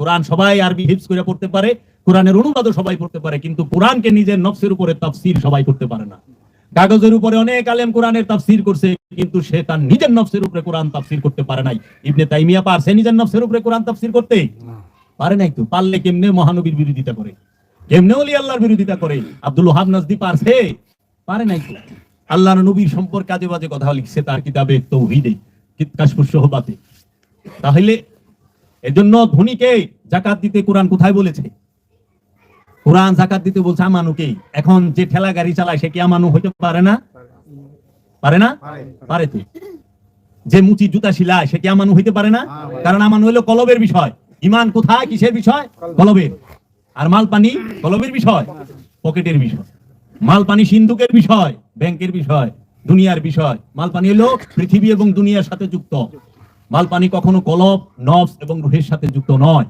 কোরআন সবাই আরবি হিফজ করে পড়তে পারে, কোরআনের অনুবাদও সবাই পড়তে পারে, কিন্তু কোরআনকে নিজের নফসের উপরে তাফসীর সবাই করতে পারে না। কাগজের উপরে অনেক আলেম কোরআনের তাফসীর করছে, কিন্তু সে তার নিজের নফসের উপরে কোরআন তাফসীর করতে পারে নাই। ইবনে তাইমিয়া পারছে নিজের নফসের উপরে কোরআন তাফসীর করতে? পারে নাই। তো পারলে কেমনে মহানবীর বিরোধিতা করে, কেমনে ওলি আল্লাহর বিরোধিতা করে? আব্দুল ওহাব নাজদি পারছে? পারে নাই। তো আল্লাহর নবীর সম্পর্কে আজে বাজে কথা লিখছে তার কিতাবে তাওহীদে, কাশফুস শুহবাতে। তাহলে এজন্য ধনীকে যাকাত দিতে কোরআন কোথায় বলেছে? কোরআন যাকাত দিতে বলছে আমানুকে। এখন যে ঠেলা গাড়ি চালায় সে কি আমানু হইতে পারে না? পারে না? পারে। তো যে মুচি জুতা শিলায় সে কি আমানু হইতে পারে না? কারণ আমানু হলো কলবের বিষয়। ঈমান কোথায়, কিসের বিষয়? কলবের। আর মাল পানি কলবের বিষয়, পকেটের বিষয়। মাল পানি সিন্ধুকের বিষয়, ব্যাংকের বিষয়, দুনিয়ার বিষয়। মাল পানি হলো পৃথিবী এবং দুনিয়ার সাথে যুক্ত। মাল পানি কখনো কলব, নফস এবং রুহের সাথে যুক্ত নয়।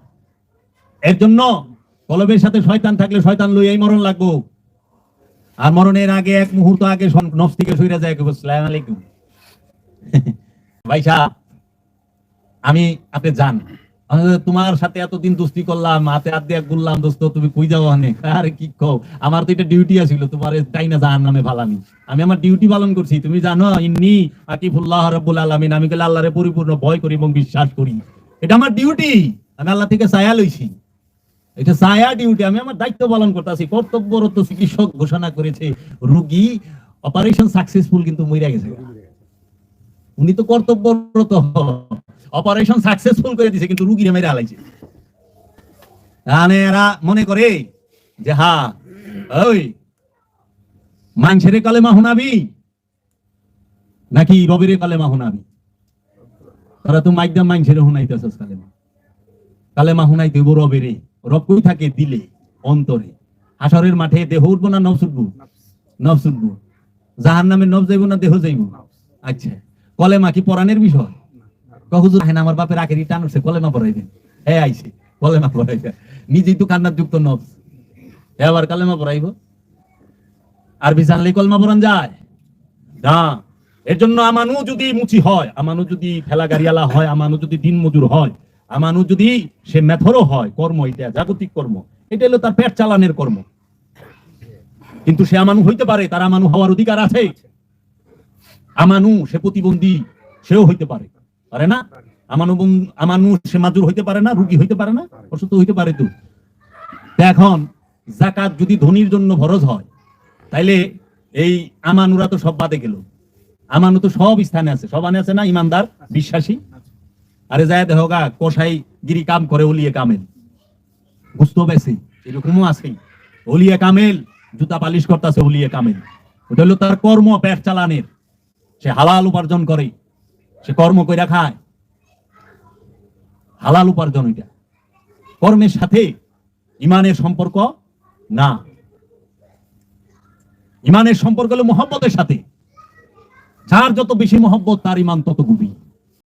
এর জন্য কলবের সাথে শয়তান থাকলে শয়তান লইয়াই মরণ লাগবো। আর মরণের আগে এক মুহূর্ত আগে নফস থেকে সইরা যায়। আসসালামু আলাইকুম ভাই সাহেব, আমি আপনি জান তোমার সাথে এতদিন দোস্তি করলাম, হাতে হাত দিয়ে বললাম দোস্ত তুমি কই যাও অনেক। আরে কি কও, আমার তো এটা ডিউটি আছিল তোমার তাই না জাহান নামে ফালানি। আমি আমার ডিউটি পালন করছি। তুমি জানো ইন্নী আকিফুল্লাহ রাব্বুল আলামিন, আমি কইলে আল্লাহরে পরিপূর্ণ ভয় করি এবং বিশ্বাস করি। এটা আমার ডিউটি। আমি আল্লাহ থেকে ছায়া লইছি। এটা ছায়া ডিউটি। আমি আমার দায়িত্ব পালন করতেছি। কর্তব্যরত চিকিৎসক ঘোষণা করেছে রোগী অপারেশন সাকসেসফুল, কিন্তু মইরা গেছে। উনি তো কর্তব্যরত, অপারেশন সাকসেসফুল করে দিয়েছে, কিন্তু রোগীরে মেরে হালাইছে। এরা মনে করে যে হ্যাঁ ওই মানুষের কালেমা হুনাবি নাকি রবিরে কালেমা হুনাবি। তারা তো মাইকদাম মানুষের হুনাইতেছস কালেমা। কালেমা হুনাইতে হইব রবেরে। রব কই থাকে? দিলে, অন্তরে। হাসরের মাঠে দেহ উঠবো না নফস উঠবো? নফস উঠবো। জাহান্নামে নফস যাইব না দেহ যাইব? আচ্ছা, কলেমা কি পরাণের বিষয়? হুজুর আমার বাপের আখেরি টান উঠছে, কলেমা পড়াইবেন। হ্যাঁ আইছে কলেমা পড়াইবে। নিজেই তো কান্নার যুক্ত নফস, আবার কালেমা পড়াইব? আরবি জানলে কলেমা পড়ান যায় না। এর জন্য আমানু যদি মুচি হয়, আমানু যদি ঠেলা গাড়িওয়ালা হয়, আমানু যদি দিন মজুর হয়, আমানু যদি সে মেথরও হয়, কর্ম এটা জাগতিক কর্ম, এটা হলো তার পেট চালানের কর্ম। কিন্তু সে আমানু হইতে পারে, তার আমানু হওয়ার অধিকার আছে। আমানু সে প্রতিবন্ধী, সেও হইতে পারে। পারে না? আমানু সে মাজুর হইতে পারে না, রুগী হইতে পারে না, অসুস্থ হইতে পারে। তো এখন যাকাত যদি ধনীর জন্য ফরজ হয়, তাইলে এই আমানুরা তো সব বাদে গেল। আমানু তো সব স্থানে আছে, সবানে আছে না? ইমানদার, বিশ্বাসী। আরে যায় দেখো গা, কসাই গিরি কাম করে, ওলিয়ে কামেল বুঝতে পেরেছি, এরকমও আছে। ওলিয়ে কামেল জুতা পালিশ করতেছে, ওলিয়ে কামেল। ওটা হলো তার কর্ম, পেট চালানের। সে হালাল উপার্জন করে, সে কর্ম কইরা খায়, হালাল উপার্জন। এটা কর্মের সাথে ইমানের সম্পর্ক না। ইমানের সম্পর্ক হলো মহব্বতের সাথে। যার যত বেশি মহব্বত তার ইমান তত গভীর।